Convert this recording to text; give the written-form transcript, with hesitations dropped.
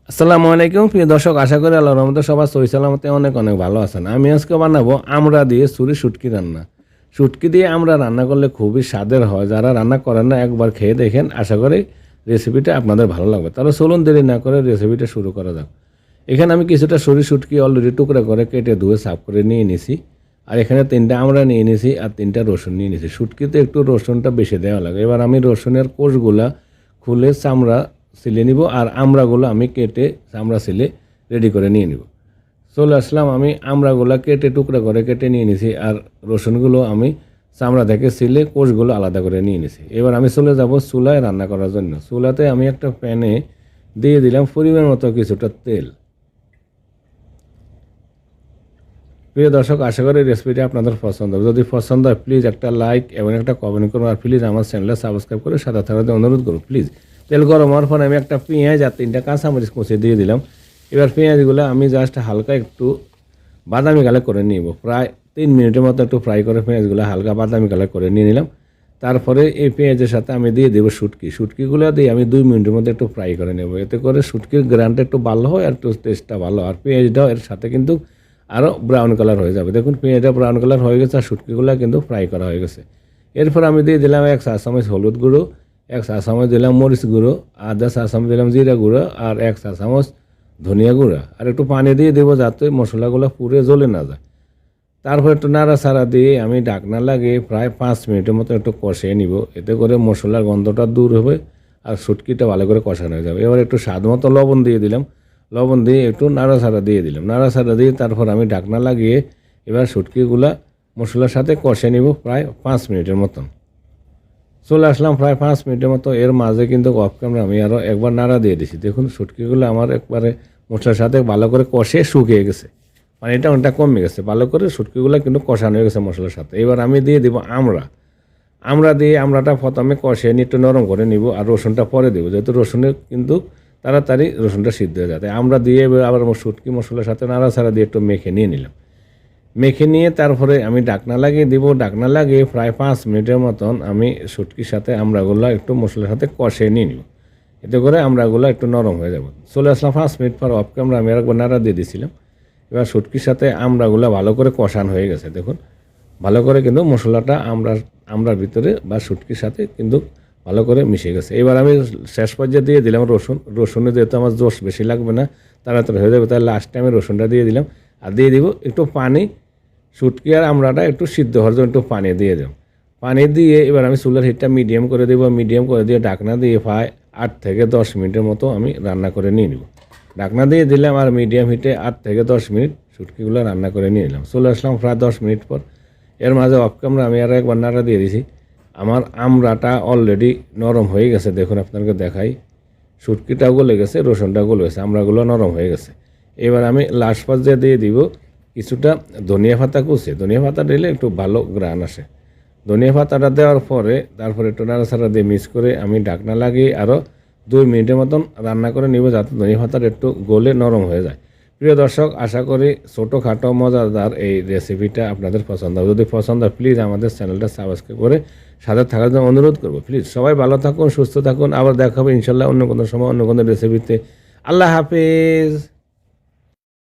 আসসালামু আলাইকুম প্রিয় দর্শক, আশা করি আল্লাহর রহমতে সবার সহি সালামতে অনেক অনেক ভালো আছেন। আমি আজকে বানাবো আমড়া দিয়ে চুরি শুটকি রান্না। শুটকি দিয়ে আমরা রান্না করলে খুবই স্বাদের হয়। যারা রান্না করেন না একবার খেয়ে দেখেন, আশা করি রেসিপিটা আপনাদের ভালো লাগবে। তাহলে চলুন দেরি না করে রেসিপিটা শুরু করা যাক। এখানে আমি কিছুটা চুরি শুটকি অলরেডি টুকরা করে কেটে ধুয়ে সাফ করে নিয়ে নিছি। আর এখানে 3টা আমড়া নিয়ে নিছি আর 3টা রসুন নিয়ে নিছি। শুটকিতে একটু রসুনটা বেশি দেওয়া লাগে। এবার আমি রসুনের কোষগুলা খুলে চামড়া ছিলে নিব আর আমড়াগুলো আমি কেটে চামড়া ছিলে রেডি করে নিয়ে নিব। চলে আসলাম, আমি আমড়াগুলো কেটে টুকরা করে কেটে নিয়ে নিছি আর রসুনগুলো আমি চামড়া থেকে ছিলে কোষগুলো আলাদা করে নিয়ে নিছি। এবার আমি চলে যাব চুলায় রান্না করার জন্য। চুলাতে আমি একটা প্যানে দিয়ে দিলাম পরিমাণ মতো কিছুটা তেল। প্রিয় দর্শক, আশা করি রেসিপিটা আপনাদের পছন্দ হবে। যদি পছন্দ হয় প্লিজ একটা লাইক এবং একটা কমেন্ট করুন আর প্লিজ আমার চ্যানেলটা সাবস্ক্রাইব করে সাথে থাকাতে অনুরোধ করুন প্লিজ। তেল গরম হওয়ার পর আমি একটা পেঁয়াজ আর 3টা কাঁচামরিচ কুচি দিয়ে দিলাম। এবার পেঁয়াজগুলো আমি জাস্ট হালকা একটু বাদামি কালার করে নিব। প্রায় 3 মিনিটের মতো একটু ফ্রাই করে পেঁয়াজগুলো হালকা বাদামি কালার করে নিয়ে নিলাম। তারপরে এই পেঁয়াজের সাথে আমি দিয়ে দেবো শুটকিগুলো দিয়ে আমি 2 মিনিটের মধ্যে একটু ফ্রাই করে নেব। এতে করে শুটকির গ্রানটা একটু ভালো হয় আর একটু টেস্টটা ভালো, আর পেঁয়াজটাও এর সাথে কিন্তু আরও ব্রাউন কালার হয়ে যাবে। দেখুন পেঁয়াজটা ব্রাউন কালার হয়ে গেছে আর শুটকিগুলো কিন্তু ফ্রাই করা হয়ে গেছে। এরপর আমি দিয়ে দিলাম 1 চা চামচ হলুদ গুঁড়ো, 1 চা চামচ দিলাম মরিচ গুঁড়ো, আধা চা চামচ দিলাম জিরা গুঁড়ো আর 1 চা চামচ ধনিয়া গুঁড়া আর একটু পানি দিয়ে দেবো যাতে মশলাগুলো পুড়ে জ্বলে না যায়। তারপর একটু নাড়াচাড়া দিয়ে আমি ঢাকনা লাগিয়ে প্রায় 5 মিনিটের মতো একটু কষিয়ে নিব। এতে করে মশলার গন্ধটা দূর হবে আর শুটকিটা ভালো করে কষানো হয়ে যাবে। এবার একটু স্বাদ মতো লবণ দিয়ে দিলাম, লবণ দিয়ে একটু নাড়াচাড়া দিয়ে দিলাম, নাড়াচাড়া দিয়ে তারপর আমি ঢাকনা লাগিয়ে এবার শুটকিগুলা মশলার সাথে কষে নিব প্রায় 5 মিনিটের মতন। চলে আসলাম প্রায় 5 মিনিটের মতো। এর মাঝে কিন্তু অফ ক্যামেরা আমি আরও একবার নাড়া দিয়ে দিছি। দেখুন শুটকিগুলো আমার একবারে মশলার সাথে ভালো করে কষে শুকিয়ে গেছে, পানিটা অনেকটা কমে গেছে, ভালো করে শুটকিগুলো কিন্তু কষানো হয়ে গেছে মশলার সাথে। এবার আমি দিয়ে দিব আমড়া দিয়ে আমড়াটা প্রথমে কষে নিয়ে একটু নরম করে নিব আর রসুনটা পরে দেবো, যেহেতু রসুনে কিন্তু তাড়াতাড়ি রসুনটা সিদ্ধ হয়ে যায়। আমরা দিয়ে আবার শুটকি মশলার সাথে নাড়াচাড়া দিয়ে একটু মেখে নিয়ে নিলাম। মেখে নিয়ে তারপরে আমি ঢাকনা লাগিয়ে দিব। ঢাকনা লাগিয়ে প্রায় 5 মিনিটের মতন আমি শুটকির সাথে আমড়াগুলো একটু মশলার সাথে কষে নিয়ে নিব। এতে করে আমড়াগুলো একটু নরম হয়ে যাবে। চলে আসলাম 5 মিনিট পর অফ ক্যামেরা আমি আরেকবার নাড়া দিয়ে দিয়েছিলাম। এবার শুটকির সাথে আমড়াগুলো ভালো করে কষানো হয়ে গেছে। দেখুন ভালো করে কিন্তু মশলাটা আমড়ার ভিতরে বা শুটকির সাথে কিন্তু ভালো করে মিশে গেছে। এবার আমি শেষ পর্যায়ে দিয়ে দিলাম রসুনে যেহেতু আমার জোশ বেশি লাগবে না, তাড়াতাড়ি হয়ে যাবে, তাই লাস্টে আমি রসুনটা দিয়ে দিলাম আর দিয়ে দিব একটু পানি। শুটকি আর আমড়াটা একটু সিদ্ধ হওয়ার জন্য একটু পানি দিয়ে দেব। পানি দিয়ে এবার আমি চুলার হিটটা মিডিয়াম করে দেবো, মিডিয়াম করে দিয়ে ঢাকনা দিয়ে প্রায় 8 থেকে 10 মিনিটের মতো আমি রান্না করে নিয়ে নেব। ঢাকনা দিয়ে দিলাম আর মিডিয়াম হিটে 8 থেকে 10 মিনিট শুটকিগুলো রান্না করে নিয়ে নিলাম। চলে আসলাম প্রায় 10 মিনিট পর। এর মাঝে অফ ক্যামেরা আমি আরও একবার নাড়া দিয়ে দিছি। আমার আমড়াটা অলরেডি নরম হয়ে গেছে, দেখুন আপনাকে দেখাই। শুটকিটাও গলে গেছে, রসুনটাও গলে গেছে, আমড়াগুলো নরম হয়ে গেছে। এবার আমি লাস্ট পর্যায়ে দিয়ে দিব কিছুটা ধনিয়া পাতা কুচি। ধনিয়া পাতা দিলে একটু ভালো গ্রান আসে। ধনিয়া পাতাটা দেওয়ার পরে তারপরে একটু নাড়াচাড়া দিয়ে মিক্স করে আমি ঢাকনা লাগিয়ে আরও 2 মিনিটের মতন রান্না করে নিব যাতে ধনিয়া পাতাটা একটু গলে নরম হয়ে যায়। প্রিয় দর্শক, আশা করি ছোটোখাটো মজাদার এই রেসিপিটা আপনাদের পছন্দ হবে। যদি পছন্দ হয় প্লিজ আমাদের চ্যানেলটা সাবস্ক্রাইব করে সাথে থাকার জন্য অনুরোধ করবো। প্লিজ সবাই ভালো থাকুন, সুস্থ থাকুন। আবার দেখা হবে ইনশাল্লাহ অন্য কোনো সময় অন্য কোনো রেসিপিতে। আল্লাহ হাফেজ।